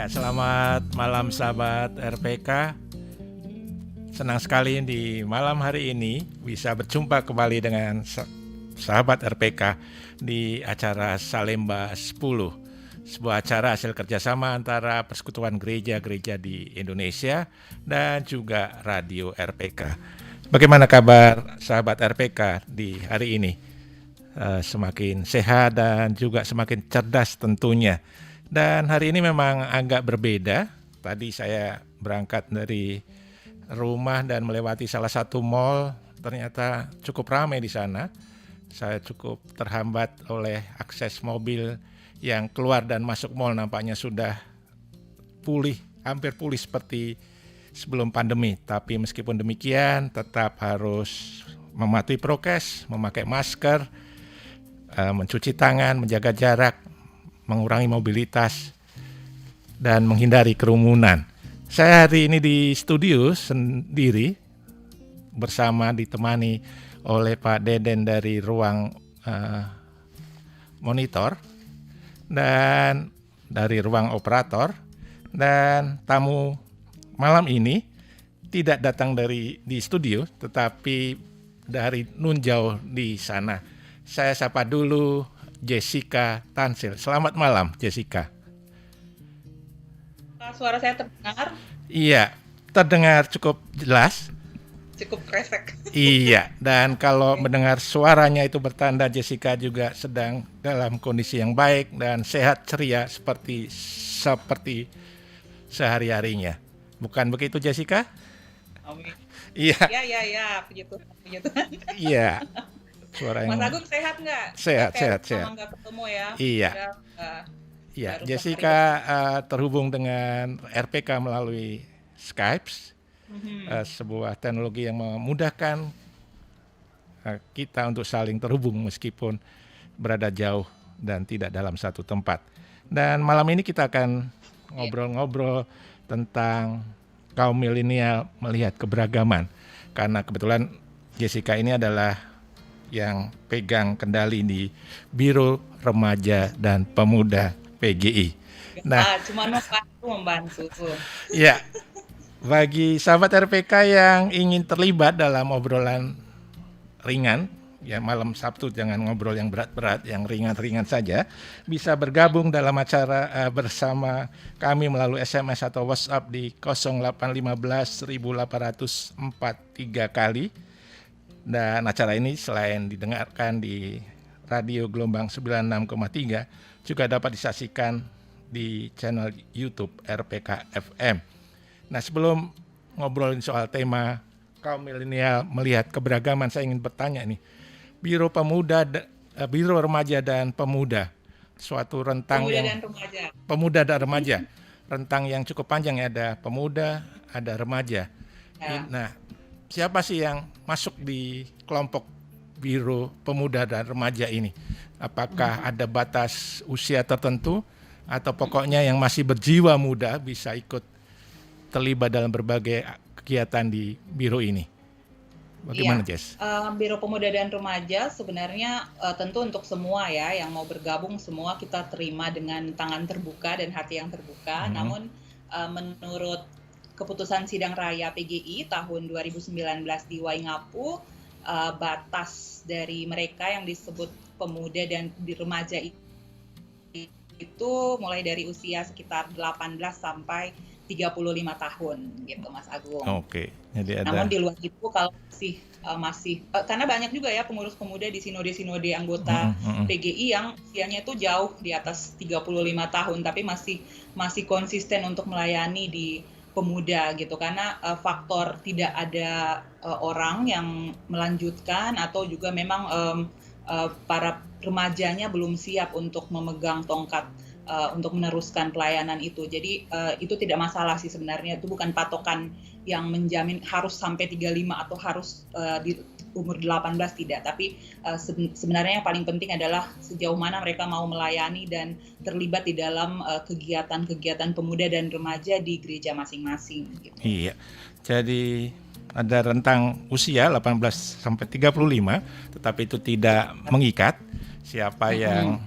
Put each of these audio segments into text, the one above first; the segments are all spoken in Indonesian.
Ya, selamat malam sahabat RPK. Senang sekali di malam hari ini bisa berjumpa kembali dengan sahabat RPK di acara Salemba 10. Sebuah acara hasil kerjasama antara Persekutuan Gereja-Gereja di Indonesia dan juga Radio RPK. Bagaimana kabar sahabat RPK di hari ini? Semakin sehat dan juga semakin cerdas tentunya. Dan hari ini memang agak berbeda. Tadi saya berangkat dari rumah dan melewati salah satu mall, ternyata cukup ramai di sana. Saya cukup terhambat oleh akses mobil yang keluar dan masuk mall, nampaknya sudah pulih, hampir pulih seperti sebelum pandemi. Tapi meskipun demikian tetap harus mematuhi prokes, memakai masker, mencuci tangan, menjaga jarak, mengurangi mobilitas, dan menghindari kerumunan. Saya hari ini di studio sendiri bersama ditemani oleh Pak Deden dari ruang monitor dan dari ruang operator, dan tamu malam ini tidak datang di studio tetapi dari nun jauh di sana. Saya sapa dulu Jessica Tansil. Selamat malam, Jessica. Suara saya terdengar? Iya, terdengar cukup jelas. Cukup kresek. Iya, dan kalau mendengar suaranya itu bertanda Jessica juga sedang dalam kondisi yang baik dan sehat ceria seperti sehari-harinya. Bukan begitu, Jessica? Amin. Iya. Ya, puji Tuhan. Iya. Suara yang Mas Agung sehat nggak? Sehat. Lama nggak ketemu ya. Iya. Iya, Jessica terhubung dengan RPK melalui Skype, sebuah teknologi yang memudahkan kita untuk saling terhubung meskipun berada jauh dan tidak dalam satu tempat. Dan malam ini kita akan ngobrol-ngobrol tentang kaum milenial melihat keberagaman, karena kebetulan Jessica ini adalah yang pegang kendali di Biro Remaja dan Pemuda PGI. Nah, cuma membantu. Ya, bagi sahabat RPK yang ingin terlibat dalam obrolan ringan, ya malam Sabtu jangan ngobrol yang berat-berat, yang ringan-ringan saja, bisa bergabung dalam acara bersama kami melalui SMS atau WhatsApp di 0815 1843 kali. Dan acara ini selain didengarkan di radio gelombang 96,3 juga dapat disaksikan di channel YouTube RPK FM. Nah, sebelum ngobrolin soal tema kaum milenial melihat keberagaman, saya ingin bertanya nih, Biro Remaja dan Pemuda, suatu rentang Pemuda dan Remaja, rentang yang cukup panjang ya, ada pemuda, ada remaja. Ya. Nah, siapa sih yang masuk di kelompok Biro Pemuda dan Remaja ini? Apakah ada batas usia tertentu atau pokoknya yang masih berjiwa muda bisa ikut terlibat dalam berbagai kegiatan di biro ini? Bagaimana, Jess? Biro Pemuda dan Remaja sebenarnya tentu untuk semua ya, yang mau bergabung semua kita terima dengan tangan terbuka dan hati yang terbuka. Namun menurut keputusan Sidang Raya PGI tahun 2019 di Waingapu, batas dari mereka yang disebut pemuda dan di remaja itu mulai dari usia sekitar 18 sampai 35 tahun gitu, Mas Agung. Oke. Jadi namun di luar itu kalau masih karena banyak juga ya pengurus pemuda di sinode-sinode anggota PGI yang usianya itu jauh di atas 35 tahun tapi masih konsisten untuk melayani di pemuda gitu, karena faktor tidak ada orang yang melanjutkan atau juga memang para remajanya belum siap untuk memegang tongkat untuk meneruskan pelayanan itu. Jadi itu tidak masalah sih sebenarnya, itu bukan patokan yang menjamin harus sampai 35 atau harus di umur 18, tidak. Tapi sebenarnya yang paling penting adalah sejauh mana mereka mau melayani dan terlibat di dalam kegiatan-kegiatan pemuda dan remaja di gereja masing-masing. Gitu. Iya, jadi ada rentang usia 18 sampai 35, tetapi itu tidak mengikat siapa yang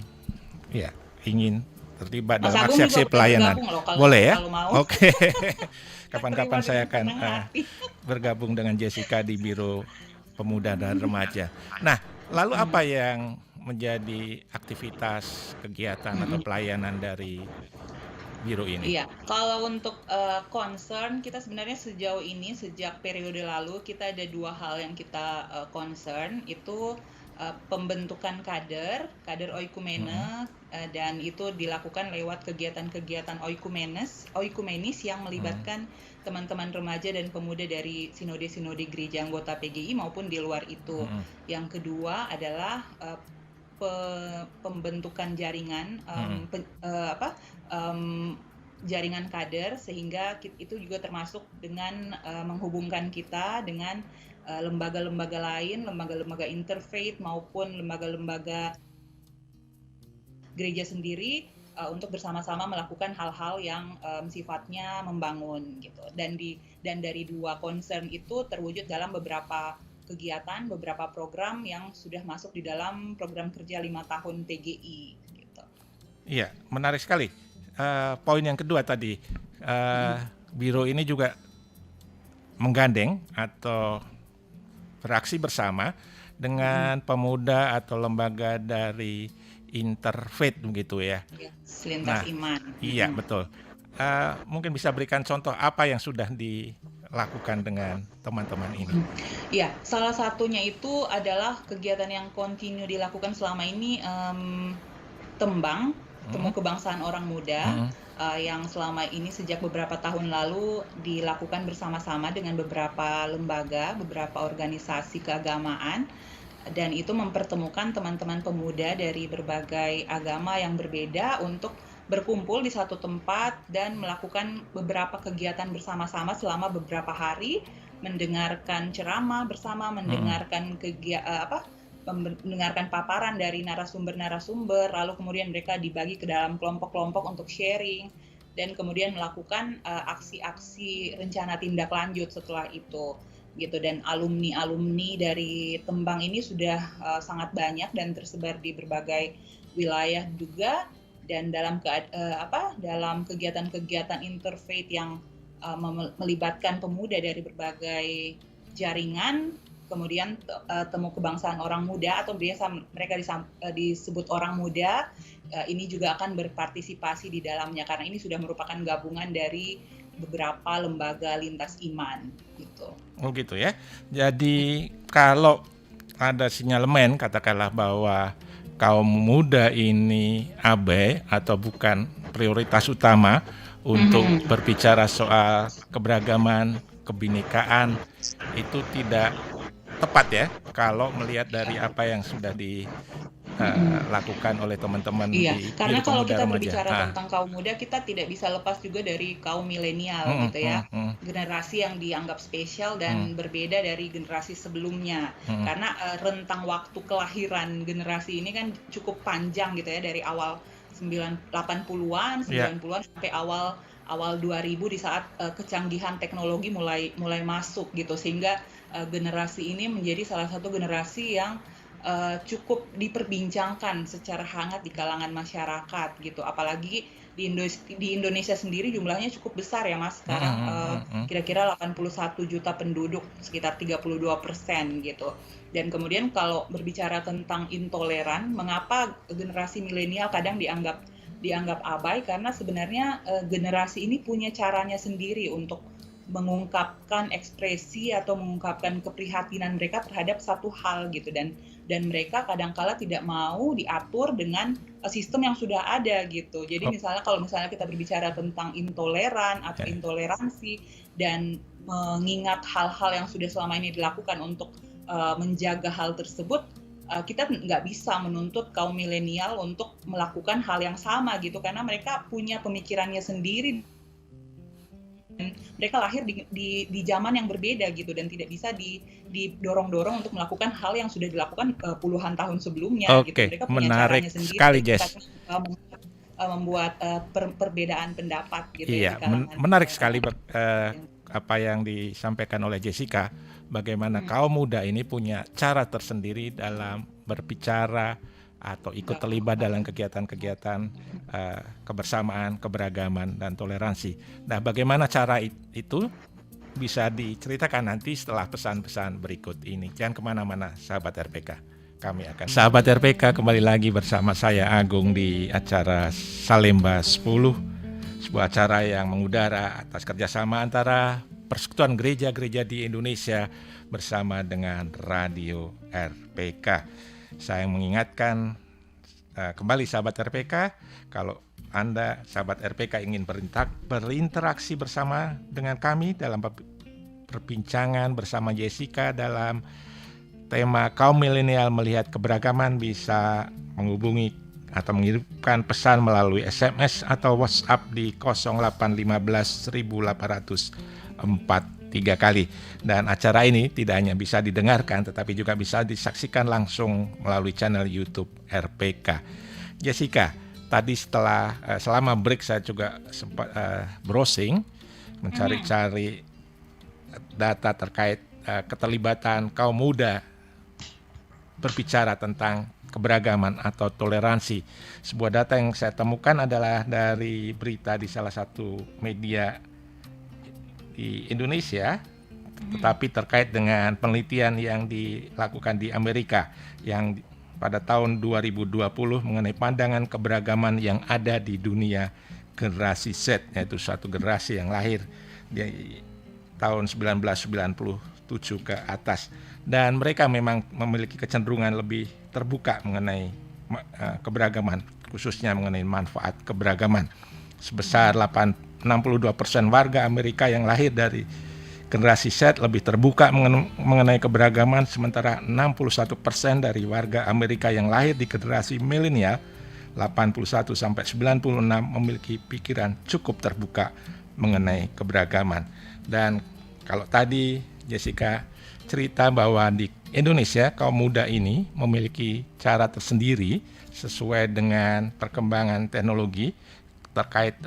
ingin terlibat Mas dalam Agung juga aksi-aksi boleh pelayanan. bergabung loh kalau Boleh ya? kalau mau. Oke. Kita Kapan-kapan terima saya dengan akan senang hati. bergabung dengan Jessica di Biro Pemuda dan Remaja. Nah, lalu apa yang menjadi aktivitas kegiatan atau pelayanan dari Biro ini? Iya, kalau untuk concern kita sebenarnya sejauh ini sejak periode lalu kita ada dua hal yang kita concern itu pembentukan kader oikumene dan itu dilakukan lewat kegiatan-kegiatan oikumenis yang melibatkan teman-teman remaja dan pemuda dari sinode-sinode gereja anggota PGI maupun di luar itu. Yang kedua adalah pembentukan jaringan jaringan kader sehingga itu juga termasuk dengan menghubungkan kita dengan lembaga-lembaga lain, lembaga-lembaga interfaith maupun lembaga-lembaga gereja sendiri untuk bersama-sama melakukan hal-hal yang sifatnya membangun gitu. Dan dari dua concern itu terwujud dalam beberapa kegiatan, beberapa program yang sudah masuk di dalam program kerja 5 tahun PGI gitu. Iya, menarik sekali. Poin yang kedua tadi, Biro ini juga menggandeng atau beraksi bersama dengan pemuda atau lembaga dari interfaith begitu ya. Lintas iman. Iya, betul. Mungkin bisa berikan contoh apa yang sudah dilakukan dengan teman-teman ini? Iya, salah satunya itu adalah kegiatan yang kontinu dilakukan selama ini, Temu Kebangsaan Orang Muda, yang selama ini sejak beberapa tahun lalu dilakukan bersama-sama dengan beberapa lembaga, beberapa organisasi keagamaan, dan itu mempertemukan teman-teman pemuda dari berbagai agama yang berbeda untuk berkumpul di satu tempat dan melakukan beberapa kegiatan bersama-sama selama beberapa hari, mendengarkan ceramah bersama, mendengarkan mendengarkan paparan dari narasumber-narasumber, lalu kemudian mereka dibagi ke dalam kelompok-kelompok untuk sharing, dan kemudian melakukan aksi-aksi rencana tindak lanjut setelah itu. Gitu. Dan alumni-alumni dari Tembang ini sudah sangat banyak dan tersebar di berbagai wilayah juga, dan dalam kegiatan-kegiatan interfaith yang melibatkan pemuda dari berbagai jaringan, kemudian Temu Kebangsaan Orang Muda atau biasa mereka disebut orang muda, ini juga akan berpartisipasi di dalamnya karena ini sudah merupakan gabungan dari beberapa lembaga lintas iman gitu. Oh gitu ya. Jadi kalau ada sinyalemen katakanlah bahwa kaum muda ini abai atau bukan prioritas utama untuk berbicara soal keberagaman, kebinekaan, itu tidak tepat ya kalau melihat dari apa yang sudah dilakukan oleh teman-teman di karena kalau kita remaja. Berbicara tentang kaum muda, kita tidak bisa lepas juga dari kaum milenial gitu ya, generasi yang dianggap spesial dan berbeda dari generasi sebelumnya, karena rentang waktu kelahiran generasi ini kan cukup panjang gitu ya, dari awal 80-an, 90-an sampai awal 2000 di saat kecanggihan teknologi mulai masuk gitu, sehingga generasi ini menjadi salah satu generasi yang cukup diperbincangkan secara hangat di kalangan masyarakat gitu, apalagi di Indonesia sendiri jumlahnya cukup besar ya Mas, sekarang kira-kira 81 juta penduduk, sekitar 32% gitu. Dan kemudian kalau berbicara tentang intoleran, mengapa generasi milenial kadang dianggap abai, karena sebenarnya generasi ini punya caranya sendiri untuk mengungkapkan ekspresi atau mengungkapkan keprihatinan mereka terhadap satu hal gitu, dan mereka kadangkala tidak mau diatur dengan sistem yang sudah ada gitu. Jadi kalau misalnya kita berbicara tentang intoleran atau intoleransi dan mengingat hal-hal yang sudah selama ini dilakukan untuk menjaga hal tersebut, kita nggak bisa menuntut kaum milenial untuk melakukan hal yang sama gitu, karena mereka punya pemikirannya sendiri. Mereka lahir di zaman yang berbeda gitu, dan tidak bisa didorong-dorong untuk melakukan hal yang sudah dilakukan puluhan tahun sebelumnya. Gitu. Mereka punya caranya sendiri. Sekali, Jess. Membuat perbedaan pendapat gitu. Iya, menarik sekali apa yang disampaikan oleh Jessica. Bagaimana kaum muda ini punya cara tersendiri dalam berbicara atau ikut terlibat dalam kegiatan-kegiatan kebersamaan, keberagaman, dan toleransi. Nah, bagaimana cara itu bisa diceritakan nanti setelah pesan-pesan berikut ini. Jangan kemana-mana, sahabat RPK. Kami akan sahabat RPK kembali lagi bersama saya Agung di acara Salemba 10, sebuah acara yang mengudara atas kerjasama antara Persekutuan Gereja-Gereja di Indonesia bersama dengan Radio RPK. Saya mengingatkan kembali sahabat RPK, kalau Anda sahabat RPK ingin berinteraksi bersama dengan kami dalam perbincangan bersama Jessica dalam tema kaum milenial melihat keberagaman, bisa menghubungi atau mengirimkan pesan melalui SMS atau WhatsApp di 0815 1804 3 kali. Dan acara ini tidak hanya bisa didengarkan tetapi juga bisa disaksikan langsung melalui channel YouTube RPK. Jessica, tadi selama break saya juga sempat browsing, mencari-cari data terkait keterlibatan kaum muda berbicara tentang keberagaman atau toleransi. Sebuah data yang saya temukan adalah dari berita di salah satu media di Indonesia, tetapi terkait dengan penelitian yang dilakukan di Amerika yang pada tahun 2020 mengenai pandangan keberagaman yang ada di dunia generasi Z, yaitu suatu generasi yang lahir di tahun 1997 ke atas. Dan mereka memang memiliki kecenderungan lebih terbuka mengenai keberagaman, khususnya mengenai manfaat keberagaman. Sebesar 62% warga Amerika yang lahir dari generasi Z lebih terbuka mengenai keberagaman, sementara 61% dari warga Amerika yang lahir di generasi milenial 81-96 memiliki pikiran cukup terbuka mengenai keberagaman. Dan kalau tadi Jessica cerita bahwa di Indonesia kaum muda ini memiliki cara tersendiri sesuai dengan perkembangan teknologi terkait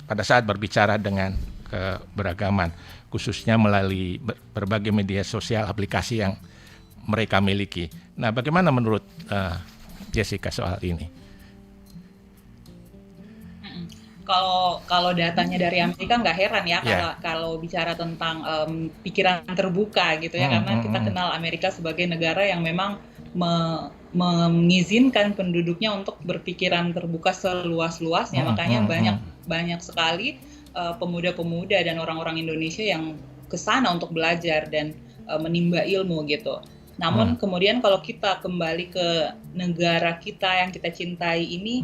pada saat berbicara dengan keberagaman, khususnya melalui berbagai media sosial, aplikasi yang mereka miliki. Nah, bagaimana menurut Jessica soal ini? Kalau datanya dari Amerika nggak heran ya kalau bicara tentang pikiran terbuka gitu ya, karena kita kenal Amerika sebagai negara yang memang mengizinkan penduduknya untuk berpikiran terbuka seluas-luasnya, makanya banyak sekali pemuda-pemuda dan orang-orang Indonesia yang kesana untuk belajar dan menimba ilmu gitu. Namun kemudian kalau kita kembali ke negara kita yang kita cintai ini,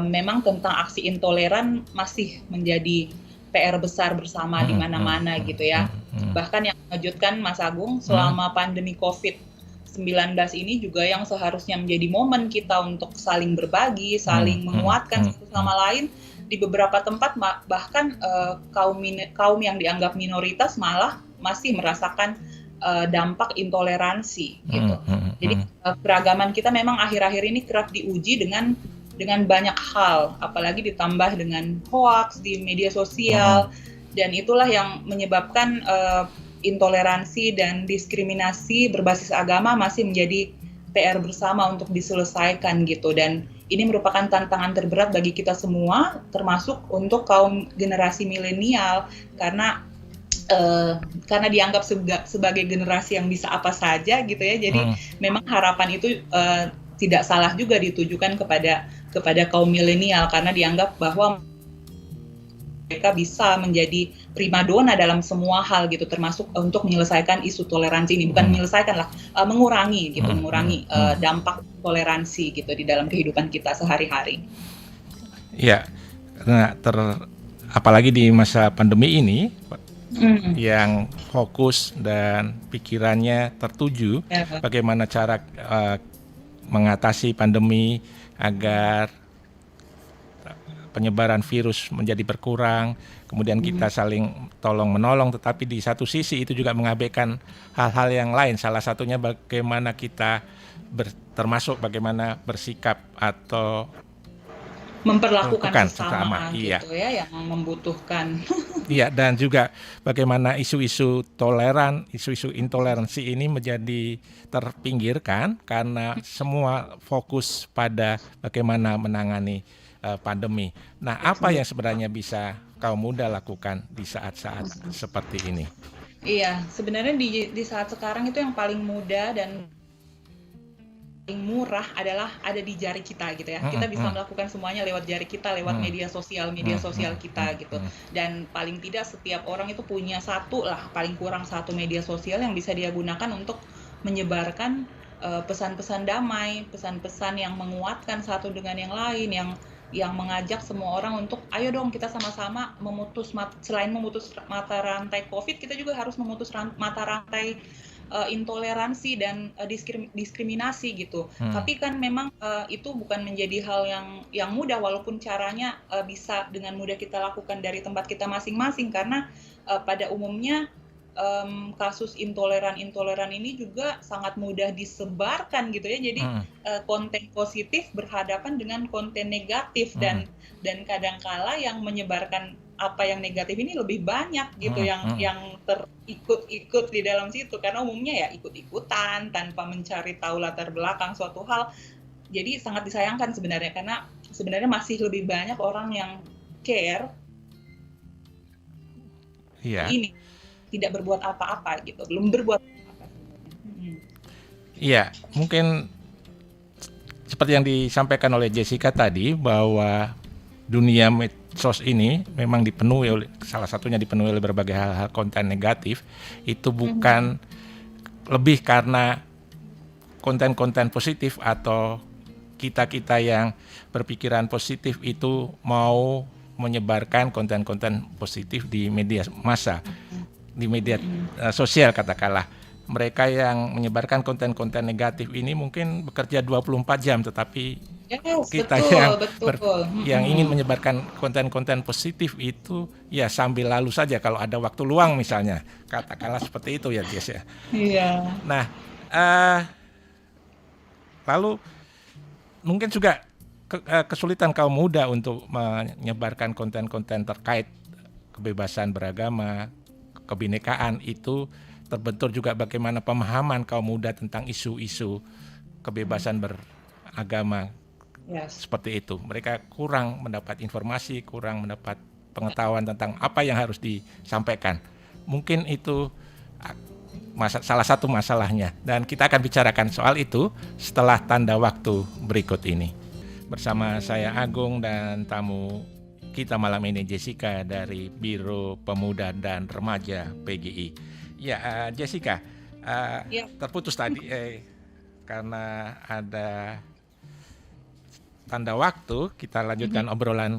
memang tentang aksi intoleran masih menjadi PR besar bersama di mana-mana gitu ya. Bahkan yang mengejutkan Mas Agung, selama pandemi COVID-19 ini juga yang seharusnya menjadi momen kita untuk saling berbagi, saling menguatkan satu sama lain, di beberapa tempat bahkan kaum yang dianggap minoritas malah masih merasakan dampak intoleransi gitu. Jadi keragaman kita memang akhir-akhir ini kerap diuji dengan banyak hal, apalagi ditambah dengan hoax di media sosial, dan itulah yang menyebabkan intoleransi dan diskriminasi berbasis agama masih menjadi PR bersama untuk diselesaikan gitu. Dan ini merupakan tantangan terberat bagi kita semua, termasuk untuk kaum generasi milenial, karena dianggap sebagai generasi yang bisa apa saja gitu ya. Jadi memang harapan itu tidak salah juga ditujukan kepada kaum milenial, karena dianggap bahwa mereka bisa menjadi primadona dalam semua hal gitu, termasuk untuk menyelesaikan isu toleransi ini. Bukan menyelesaikan lah, mengurangi dampak toleransi gitu di dalam kehidupan kita sehari-hari. Ya, karena apalagi di masa pandemi ini yang fokus dan pikirannya tertuju bagaimana cara mengatasi pandemi agar penyebaran virus menjadi berkurang, kemudian kita saling tolong menolong, tetapi di satu sisi itu juga mengabaikan hal-hal yang lain, salah satunya bagaimana kita termasuk bagaimana bersikap atau memperlakukan sesama, sesama iya. gitu ya yang membutuhkan. Iya, dan juga bagaimana isu-isu toleran, isu-isu intoleransi ini menjadi terpinggirkan karena semua fokus pada bagaimana menangani pandemi. Nah, apa yang sebenarnya bisa kaum muda lakukan di saat-saat seperti ini? Iya, sebenarnya di saat sekarang itu yang paling mudah dan paling murah adalah ada di jari kita gitu ya. Kita bisa melakukan semuanya lewat jari kita, lewat media sosial kita gitu. Dan paling tidak setiap orang itu punya paling kurang satu media sosial yang bisa dia gunakan untuk menyebarkan pesan-pesan damai, pesan-pesan yang menguatkan satu dengan yang lain, yang mengajak semua orang untuk ayo dong kita sama-sama selain memutus mata rantai COVID, kita juga harus memutus mata rantai intoleransi dan diskriminasi gitu. Tapi kan memang itu bukan menjadi hal yang mudah, walaupun caranya bisa dengan mudah kita lakukan dari tempat kita masing-masing, karena pada umumnya kasus intoleran ini juga sangat mudah disebarkan gitu ya. Jadi konten positif berhadapan dengan konten negatif, dan kadangkala yang menyebarkan apa yang negatif ini lebih banyak gitu yang terikut-ikut di dalam situ, karena umumnya ya ikut-ikutan tanpa mencari tahu latar belakang suatu hal. Jadi sangat disayangkan sebenarnya, karena sebenarnya masih lebih banyak orang yang care ini tidak berbuat apa-apa gitu, belum berbuat apa-apa. Iya, mungkin seperti yang disampaikan oleh Jessica tadi, bahwa dunia medsos ini memang salah satunya dipenuhi oleh berbagai hal-hal konten negatif. Itu bukan lebih karena konten-konten positif atau kita-kita yang berpikiran positif itu mau menyebarkan konten-konten positif di media massa, di media sosial katakanlah. Mereka yang menyebarkan konten-konten negatif ini mungkin bekerja 24 jam, tetapi kita yang ingin menyebarkan konten-konten positif itu ya sambil lalu saja kalau ada waktu luang misalnya, katakanlah seperti itu ya Jess ya. Iya. Nah, lalu mungkin juga kesulitan kaum muda untuk menyebarkan konten-konten terkait kebebasan beragama, kebinekaan, itu terbentur juga bagaimana pemahaman kaum muda tentang isu-isu kebebasan beragama. Seperti itu. Mereka kurang mendapat informasi, kurang mendapat pengetahuan tentang apa yang harus disampaikan. Mungkin itu salah satu masalahnya. Dan kita akan bicarakan soal itu setelah tanda waktu berikut ini. Bersama saya Agung dan tamu kita malam ini Jessica dari Biro Pemuda dan Remaja PGI. Ya, Jessica, terputus tadi karena ada tanda waktu. Kita lanjutkan obrolan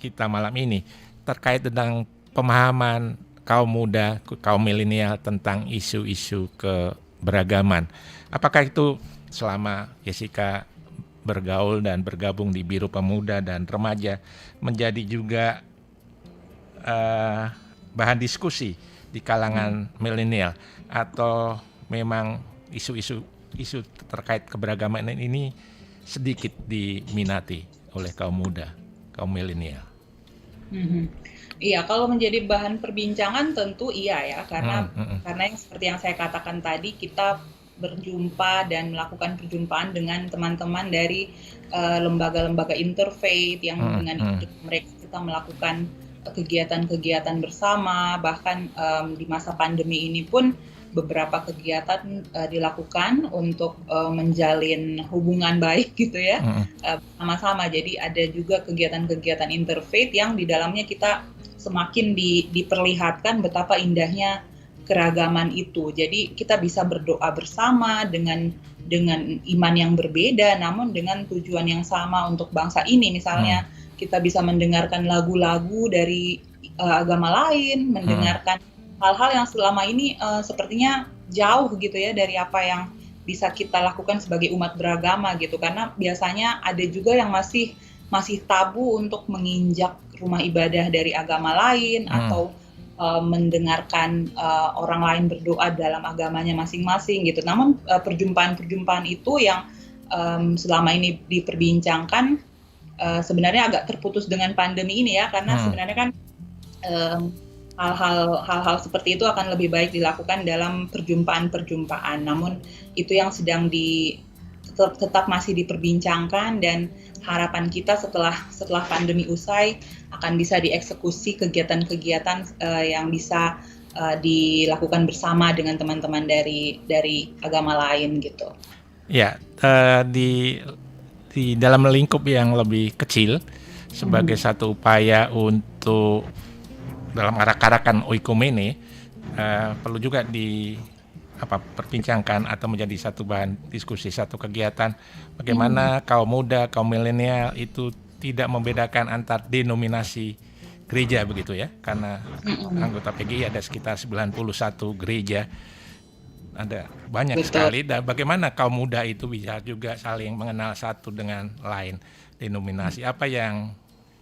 kita malam ini terkait tentang pemahaman kaum muda, kaum milenial tentang isu-isu keberagaman. Apakah itu selama Jessica bergaul dan bergabung di Biro Pemuda dan Remaja menjadi juga bahan diskusi di kalangan milenial, atau memang isu terkait keberagaman ini sedikit diminati oleh kaum muda, kaum milenial? Iya, kalau menjadi bahan perbincangan tentu iya ya, karena yang seperti yang saya katakan tadi, kita berjumpa dan melakukan perjumpaan dengan teman-teman dari lembaga-lembaga interfaith yang dengan mereka kita melakukan kegiatan-kegiatan bersama. Bahkan di masa pandemi ini pun beberapa kegiatan dilakukan untuk menjalin hubungan baik gitu ya, sama-sama. Jadi ada juga kegiatan-kegiatan interfaith yang di dalamnya kita semakin diperlihatkan betapa indahnya keragaman itu. Jadi kita bisa berdoa bersama dengan iman yang berbeda, namun dengan tujuan yang sama untuk bangsa ini. Misalnya kita bisa mendengarkan lagu-lagu dari agama lain, mendengarkan hal-hal yang selama ini sepertinya jauh gitu ya dari apa yang bisa kita lakukan sebagai umat beragama gitu. Karena biasanya ada juga yang masih tabu untuk menginjak rumah ibadah dari agama lain atau mendengarkan orang lain berdoa dalam agamanya masing-masing gitu. Namun perjumpaan-perjumpaan itu yang selama ini diperbincangkan sebenarnya agak terputus dengan pandemi ini ya, karena sebenarnya kan hal-hal seperti itu akan lebih baik dilakukan dalam perjumpaan-perjumpaan. Namun itu yang sedang tetap masih diperbincangkan, dan harapan kita setelah pandemi usai akan bisa dieksekusi kegiatan-kegiatan yang bisa dilakukan bersama dengan teman-teman dari agama lain gitu. Ya, di dalam lingkup yang lebih kecil sebagai satu upaya untuk dalam arak-arakan oikumene, perlu juga perbincangkan atau menjadi satu bahan diskusi, satu kegiatan bagaimana kaum muda, kaum milenial itu tidak membedakan antar denominasi gereja begitu ya, karena anggota PGI ada sekitar 91 gereja, ada banyak sekali, dan bagaimana kaum muda itu bisa juga saling mengenal satu dengan lain denominasi. Apa yang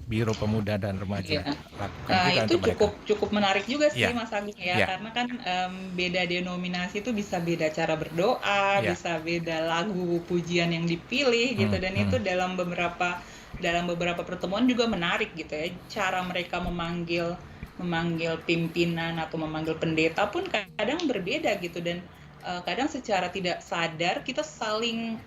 Biro Pemuda dan Remaja lakukan juga itu untuk cukup menarik juga sih, ya. Mas Agung ya, karena kan beda denominasi itu bisa beda cara berdoa, bisa beda lagu pujian yang dipilih gitu, dan itu dalam beberapa pertemuan juga menarik gitu ya, cara mereka memanggil pimpinan atau memanggil pendeta pun kadang berbeda gitu, dan kadang secara tidak sadar kita saling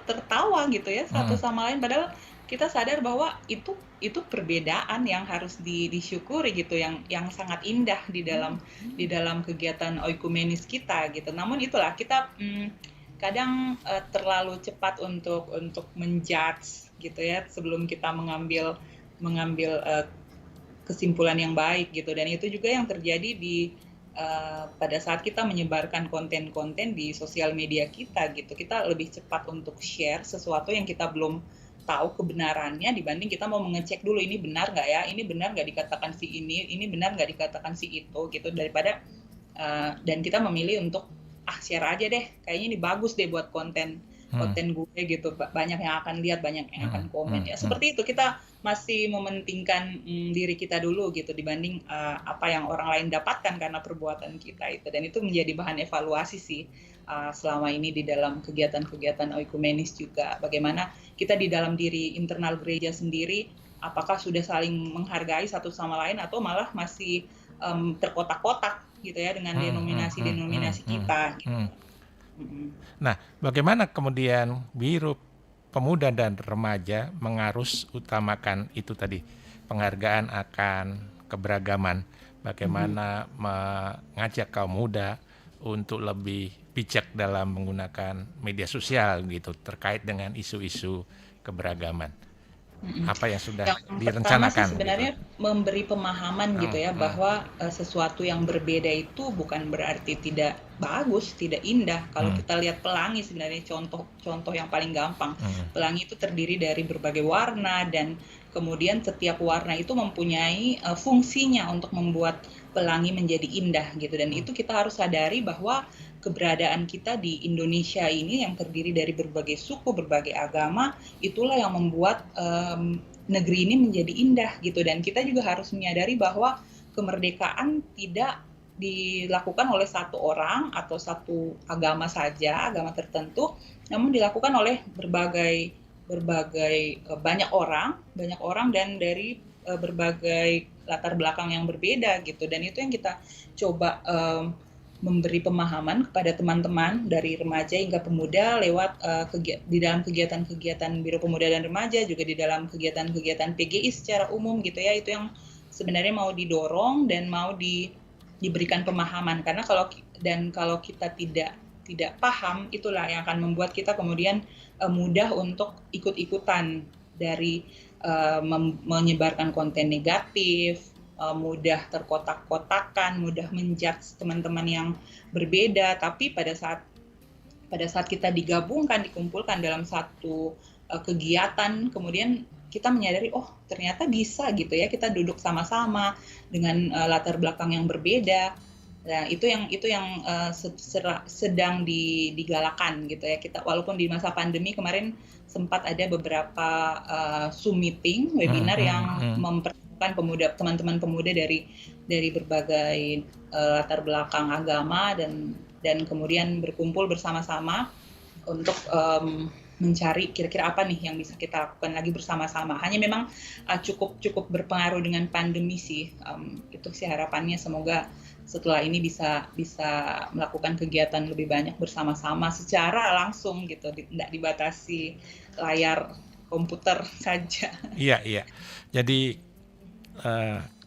tertawa gitu ya satu sama lain, padahal kita sadar bahwa itu perbedaan yang harus disyukuri gitu, yang sangat indah di dalam kegiatan oikumenis kita gitu. Namun itulah kita kadang terlalu cepat untuk menjudge gitu ya sebelum kita mengambil kesimpulan yang baik gitu, dan itu juga yang terjadi pada saat kita menyebarkan konten-konten di sosial media kita gitu. Kita lebih cepat untuk share sesuatu yang kita belum tahu kebenarannya dibanding kita mau mengecek dulu ini benar nggak ya, ini benar nggak dikatakan si ini benar nggak dikatakan si itu gitu, daripada dan kita memilih untuk share aja deh, kayaknya ini bagus deh buat konten gue gitu, banyak yang akan lihat, banyak yang akan komen ya, seperti itu. Kita masih mementingkan diri kita dulu gitu dibanding apa yang orang lain dapatkan karena perbuatan kita itu, dan itu menjadi bahan evaluasi sih selama ini di dalam kegiatan-kegiatan oikumenis juga, bagaimana kita di dalam diri internal gereja sendiri apakah sudah saling menghargai satu sama lain atau malah masih terkotak-kotak gitu ya dengan denominasi kita gitu. Nah, bagaimana kemudian Biro Pemuda dan Remaja mengarus utamakan itu tadi, penghargaan akan keberagaman, bagaimana mengajak kaum muda untuk lebih bijak dalam menggunakan media sosial gitu terkait dengan isu-isu keberagaman. Apa yang sudah direncanakan? Pertama sih sebenarnya gitu, memberi pemahaman gitu ya bahwa sesuatu yang berbeda itu bukan berarti tidak bagus, tidak indah. Kalau kita lihat pelangi sebenarnya contoh yang paling gampang. Pelangi itu terdiri dari berbagai warna, dan kemudian setiap warna itu mempunyai fungsinya untuk membuat pelangi menjadi indah gitu, dan itu kita harus sadari bahwa keberadaan kita di Indonesia ini yang terdiri dari berbagai suku, berbagai agama, itulah yang membuat negeri ini menjadi indah gitu, dan kita juga harus menyadari bahwa kemerdekaan tidak dilakukan oleh satu orang atau satu agama saja, agama tertentu, namun dilakukan oleh berbagai banyak orang dan dari berbagai latar belakang yang berbeda gitu, dan itu yang kita coba memberi pemahaman kepada teman-teman dari remaja hingga pemuda lewat di dalam kegiatan-kegiatan Biro Pemuda dan Remaja, juga di dalam kegiatan-kegiatan PGI secara umum gitu ya. Itu yang sebenarnya mau didorong dan mau diberikan pemahaman, karena kalau kita tidak paham, itulah yang akan membuat kita kemudian mudah untuk ikut-ikutan dari menyebarkan konten negatif, mudah terkotak-kotakan, mudah menjudge teman-teman yang berbeda. Tapi pada saat kita digabungkan, dikumpulkan dalam satu kegiatan, kemudian kita menyadari ternyata bisa gitu ya, kita duduk sama-sama dengan latar belakang yang berbeda. Nah, itu yang sedang digalakan gitu ya. Kita walaupun di masa pandemi kemarin sempat ada beberapa Zoom meeting, webinar yang teman-teman pemuda dari berbagai latar belakang agama dan kemudian berkumpul bersama-sama untuk mencari kira-kira apa nih yang bisa kita lakukan lagi bersama-sama. Hanya memang cukup berpengaruh dengan pandemi sih. Itu sih harapannya, semoga setelah ini bisa melakukan kegiatan lebih banyak bersama-sama secara langsung gitu, tidak dibatasi layar komputer saja. Iya. Jadi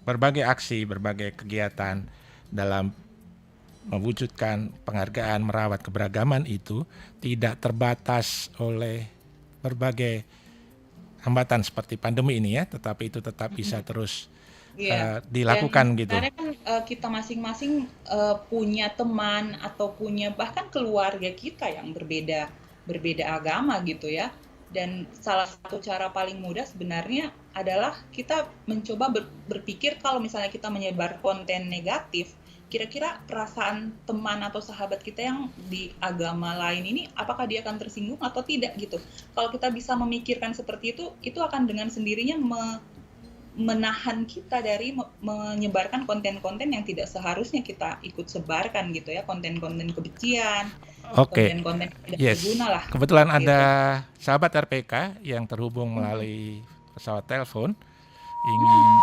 berbagai aksi, berbagai kegiatan dalam mewujudkan penghargaan merawat keberagaman itu tidak terbatas oleh berbagai hambatan seperti pandemi ini ya, tetapi itu tetap bisa terus dilakukan Dan gitu. karena kan kita masing-masing punya teman atau punya bahkan keluarga kita yang berbeda agama gitu ya. Dan salah satu cara paling mudah sebenarnya adalah kita mencoba berpikir kalau misalnya kita menyebar konten negatif, kira-kira perasaan teman atau sahabat kita yang di agama lain ini apakah dia akan tersinggung atau tidak gitu. Kalau kita bisa memikirkan seperti itu akan dengan sendirinya menahan kita dari menyebarkan konten-konten yang tidak seharusnya kita ikut sebarkan gitu ya, konten-konten kebencian, konten-konten tidak berguna lah. Kebetulan ada sahabat RPK yang terhubung melalui pesawat telepon, ingin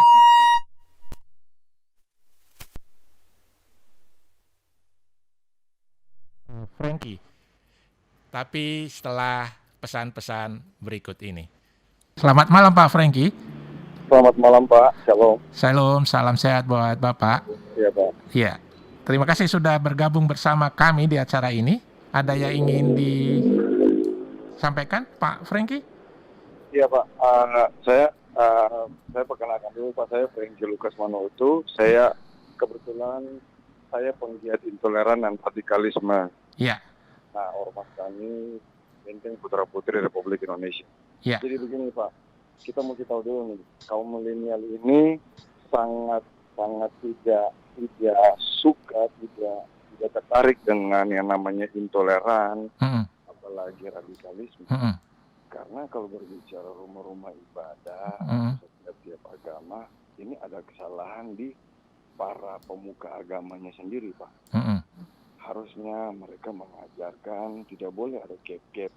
Frankie. Tapi setelah pesan-pesan berikut ini. Selamat malam Pak Frankie. Selamat malam Pak, shalom. Shalom, salam sehat buat Bapak. Iya Pak. Iya, terima kasih sudah bergabung bersama kami di acara ini. Ada yang ingin disampaikan Pak Frankie? Iya Pak, saya perkenalkan dulu Pak, saya Frankie Lukas Manoto. Saya kebetulan penggiat intoleran dan radikalisme. Iya. Nah, ormas kami Benteng Putra Putri Republik Indonesia. Iya. Jadi begini Pak, kita mesti tahu dulu nih, kaum milenial ini sangat tidak suka, tidak tertarik dengan yang namanya intoleran, apalagi radikalisme. Karena kalau berbicara rumah-rumah ibadah, setiap agama, ini ada kesalahan di para pemuka agamanya sendiri, Pak. Harusnya mereka mengajarkan tidak boleh ada gap-gap.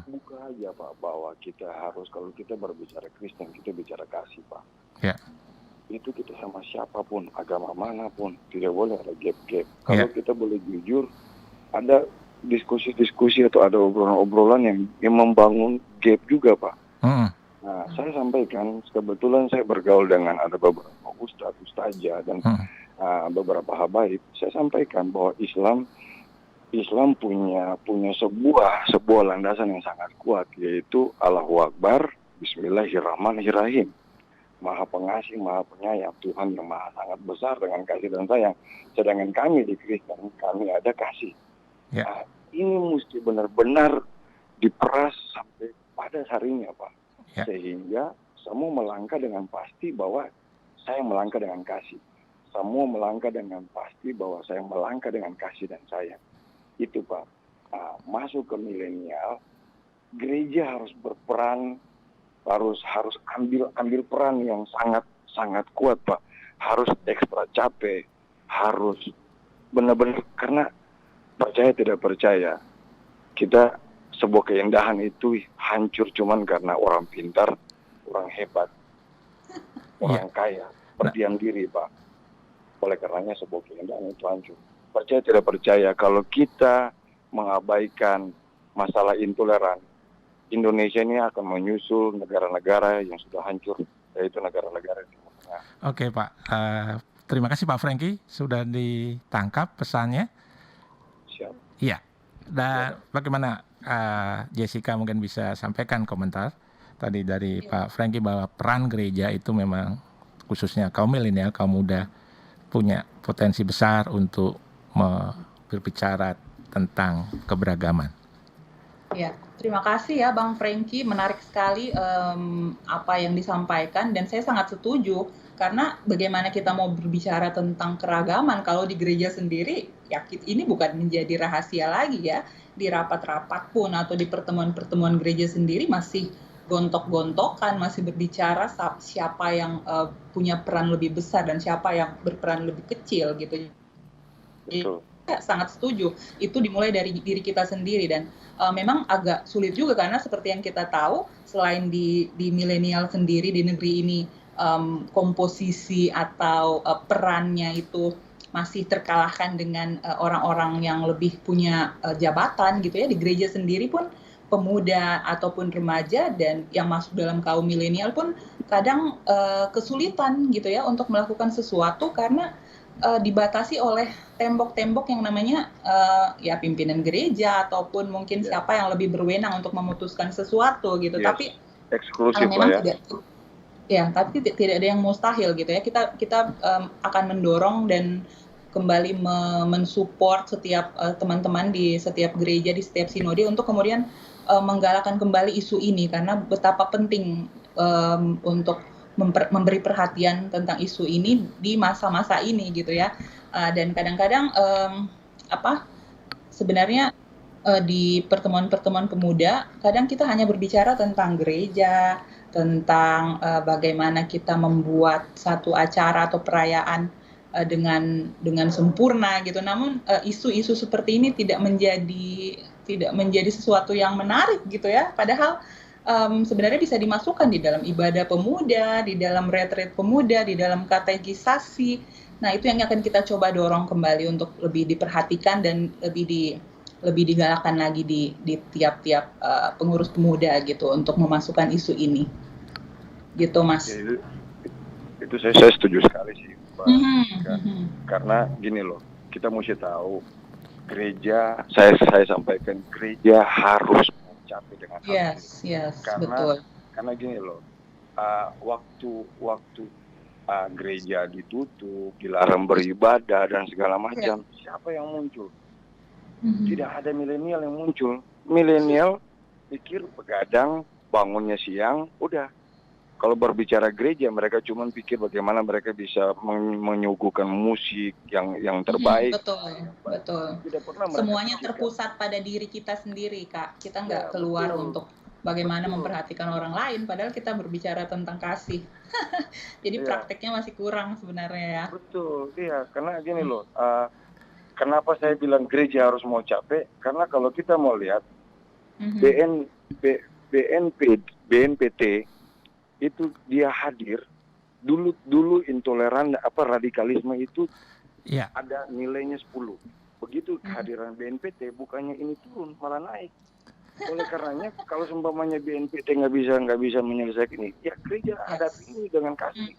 Buka aja Pak, bahwa kita harus, kalau kita berbicara Kristen, kita bicara kasih Pak. Ya. Itu kita sama siapapun, agama manapun, tidak boleh ada gap-gap. Kalau kita boleh jujur, ada diskusi-diskusi atau ada obrolan-obrolan yang membangun gap juga Pak. Nah, saya sampaikan, kebetulan saya bergaul dengan ada beberapa ustazah dan beberapa habaib. Saya sampaikan bahwa Islam punya sebuah landasan yang sangat kuat, yaitu Allahu Akbar, Bismillahirrahmanirrahim. Maha pengasih, maha penyayang, Tuhan yang maha sangat besar dengan kasih dan sayang. Sedangkan kami di Kristen, kami ada kasih. Nah, ini mesti benar-benar diperas sampai pada harinya Pak. Sehingga semua melangkah dengan pasti bahwa saya melangkah dengan kasih. Semua melangkah dengan pasti bahwa saya melangkah dengan kasih dan sayang. Itu Pak. Nah, masuk ke milenial, gereja harus berperan, harus ambil peran yang sangat kuat Pak. Harus ekstra capek, harus benar-benar, karena percaya tidak percaya, kita sebuah keindahan itu hancur cuman karena orang pintar, orang hebat, orang kaya, berdiam diri Pak. Oleh karenanya sebuah keindahan itu hancur. Percaya tidak percaya, kalau kita mengabaikan masalah intoleran, Indonesia ini akan menyusul negara-negara yang sudah hancur, yaitu negara-negara di Timur Tengah. Oke Pak, terima kasih Pak Frankie sudah ditangkap pesannya. Siap. Iya. Dan bagaimana Jessica mungkin bisa sampaikan komentar tadi dari Pak Frankie bahwa peran gereja itu memang khususnya kaum milenial, kaum muda punya potensi besar untuk berbicara tentang keberagaman. Ya, terima kasih ya Bang Frankie, menarik sekali apa yang disampaikan dan saya sangat setuju karena bagaimana kita mau berbicara tentang keragaman kalau di gereja sendiri ya ini bukan menjadi rahasia lagi ya, di rapat-rapat pun atau di pertemuan-pertemuan gereja sendiri masih gontok-gontokan, masih berbicara siapa yang punya peran lebih besar dan siapa yang berperan lebih kecil gitu. Betul. sangat setuju. Itu dimulai dari diri kita sendiri dan memang agak sulit juga karena seperti yang kita tahu, selain di milenial sendiri di negeri ini komposisi atau perannya itu masih terkalahkan dengan orang-orang yang lebih punya jabatan gitu ya. Di gereja sendiri pun pemuda ataupun remaja dan yang masuk dalam kaum milenial pun kadang kesulitan gitu ya untuk melakukan sesuatu karena dibatasi oleh tembok-tembok yang namanya ya pimpinan gereja ataupun mungkin siapa yang lebih berwenang untuk memutuskan sesuatu gitu. Tapi eksklusif memang lah ya. Tapi tidak ada yang mustahil gitu ya. Kita akan mendorong dan kembali mensupport setiap teman-teman di setiap gereja, di setiap sinode untuk kemudian menggalakkan kembali isu ini karena betapa penting untuk memberi perhatian tentang isu ini di masa-masa ini gitu ya. Dan kadang-kadang sebenarnya di pertemuan-pertemuan pemuda kadang kita hanya berbicara tentang gereja, tentang bagaimana kita membuat satu acara atau perayaan dengan sempurna gitu. Namun isu-isu seperti ini tidak menjadi sesuatu yang menarik gitu ya. Padahal sebenarnya bisa dimasukkan di dalam ibadah pemuda, di dalam retreat pemuda, di dalam katekisasi. Nah, itu yang akan kita coba dorong kembali untuk lebih diperhatikan dan lebih digalakkan lagi di tiap-tiap pengurus pemuda gitu untuk memasukkan isu ini. Gitu, Mas. Ya, itu saya setuju sekali sih, Mbak. Karena gini loh, kita mesti tahu gereja, saya sampaikan gereja harus mencapai dengan hal ini. Yes, betul. Karena gini loh, waktu gereja ditutup, dilarang beribadah dan segala macam, siapa yang muncul? Tidak ada milenial yang muncul. Milenial pikir begadang, bangunnya siang, udah. Kalau berbicara gereja, mereka cuma pikir bagaimana mereka bisa menyuguhkan musik yang terbaik. Betul. Semuanya terpusat pada diri kita sendiri, Kak. Kita nggak keluar untuk bagaimana memperhatikan orang lain, padahal kita berbicara tentang kasih. Jadi prakteknya masih kurang sebenarnya ya. Betul, iya. Karena gini loh, kenapa saya bilang gereja harus mau capek? Karena kalau kita mau lihat, BNPT itu dia hadir dulu intoleran radikalisme itu ada nilainya 10. Begitu kehadiran BNPT bukannya ini turun malah naik. Oleh karenanya kalau seumpamanya BNPT nggak bisa menyelesaikan ini, ya gereja hadapi ini dengan kasih.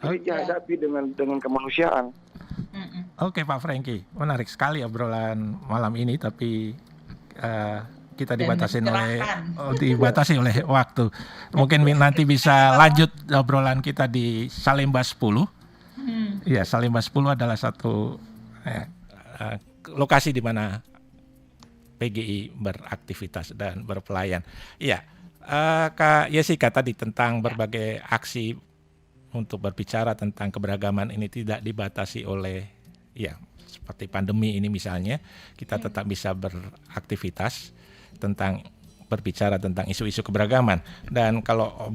Gereja hadapi dengan kemanusiaan. Oke, Pak Franky, menarik sekali obrolan malam ini, tapi kita dibatasi oleh waktu. Mungkin nanti bisa lanjut obrolan kita di Salemba 10. Ya, Salemba 10 adalah satu lokasi di mana PGI beraktivitas dan berpelayan. Iya, Kak Jessica tadi tentang berbagai aksi untuk berbicara tentang keberagaman ini tidak dibatasi oleh seperti pandemi ini misalnya, kita tetap bisa beraktivitas tentang berbicara tentang isu-isu keberagaman. Dan kalau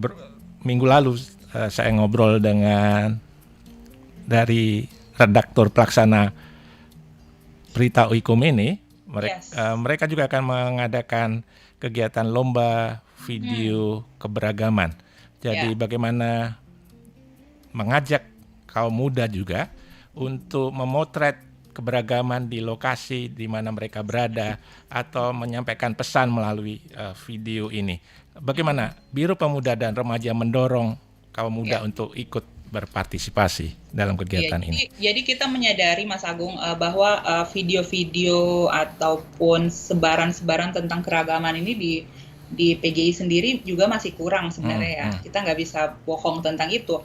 minggu lalu saya ngobrol dengan dari redaktur pelaksana Berita Uikum ini, mereka juga akan mengadakan kegiatan lomba video keberagaman. Jadi bagaimana mengajak kaum muda juga untuk memotret keberagaman di lokasi di mana mereka berada atau menyampaikan pesan melalui video ini. Bagaimana Biro Pemuda dan Remaja mendorong kaum muda untuk ikut berpartisipasi dalam kegiatan ini? Jadi kita menyadari, Mas Agung, bahwa video-video ataupun sebaran-sebaran tentang keragaman ini di PGI sendiri juga masih kurang sebenarnya ya. Kita nggak bisa bohong tentang itu.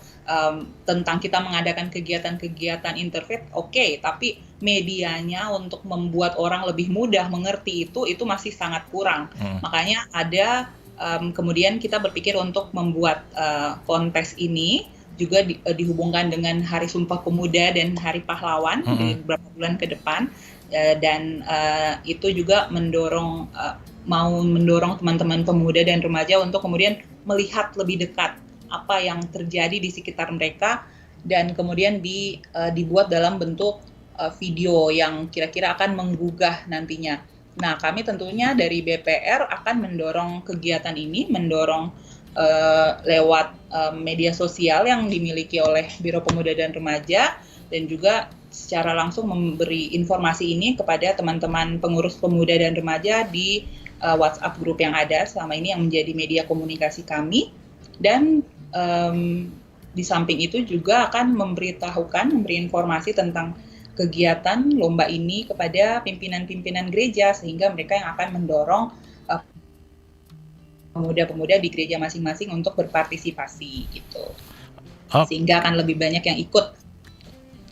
Tentang kita mengadakan kegiatan-kegiatan interfaith, tapi medianya untuk membuat orang lebih mudah mengerti itu masih sangat kurang. Makanya ada kemudian kita berpikir untuk membuat kontes ini juga dihubungkan dengan Hari Sumpah Pemuda dan Hari Pahlawan di beberapa bulan ke depan, dan itu juga mau mendorong teman-teman pemuda dan remaja untuk kemudian melihat lebih dekat apa yang terjadi di sekitar mereka dan kemudian dibuat dalam bentuk video yang kira-kira akan menggugah nantinya. Nah, kami tentunya dari BPR akan mendorong kegiatan ini, mendorong lewat media sosial yang dimiliki oleh Biro Pemuda dan Remaja, dan juga secara langsung memberi informasi ini kepada teman-teman pengurus pemuda dan remaja di WhatsApp grup yang ada selama ini yang menjadi media komunikasi kami. Dan di samping itu juga akan memberi informasi tentang kegiatan lomba ini kepada pimpinan-pimpinan gereja, sehingga mereka yang akan mendorong pemuda-pemuda di gereja masing-masing untuk berpartisipasi gitu. Sehingga akan lebih banyak yang ikut.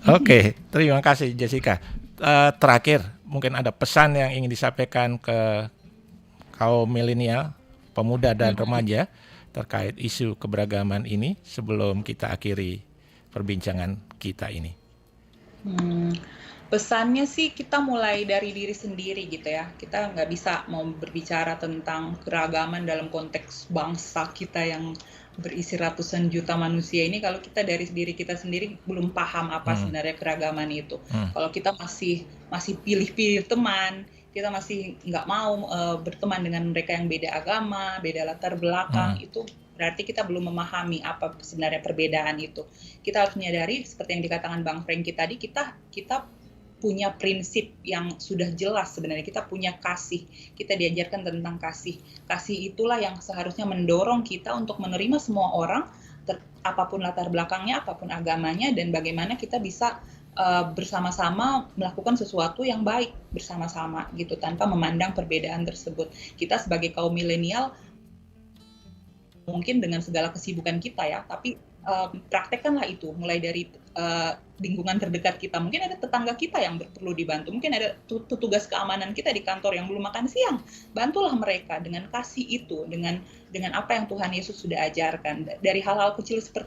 Oke, terima kasih Jessica. Terakhir, mungkin ada pesan yang ingin disampaikan ke kaum milenial, pemuda dan remaja terkait isu keberagaman ini sebelum kita akhiri perbincangan kita ini. Pesannya sih kita mulai dari diri sendiri gitu ya. Kita nggak bisa mau berbicara tentang keragaman dalam konteks bangsa kita yang berisi ratusan juta manusia ini kalau kita dari diri kita sendiri belum paham apa sebenarnya keragaman itu. Kalau kita masih pilih-pilih teman, kita masih nggak mau berteman dengan mereka yang beda agama, beda latar belakang, itu berarti kita belum memahami apa sebenarnya perbedaan itu. Kita harus menyadari seperti yang dikatakan Bang Franky tadi, kita punya prinsip yang sudah jelas sebenarnya. Kita punya kasih, kita diajarkan tentang kasih. Kasih itulah yang seharusnya mendorong kita untuk menerima semua orang, apapun latar belakangnya, apapun agamanya, dan bagaimana kita bisa bersama-sama melakukan sesuatu yang baik bersama-sama gitu, tanpa memandang perbedaan tersebut. Kita sebagai kaum milenial mungkin dengan segala kesibukan kita ya, tapi praktekkanlah itu mulai dari lingkungan terdekat kita. Mungkin ada tetangga kita yang perlu dibantu, mungkin ada petugas keamanan kita di kantor yang belum makan siang, bantulah mereka dengan kasih itu, dengan apa yang Tuhan Yesus sudah ajarkan. Dari hal-hal kecil seperti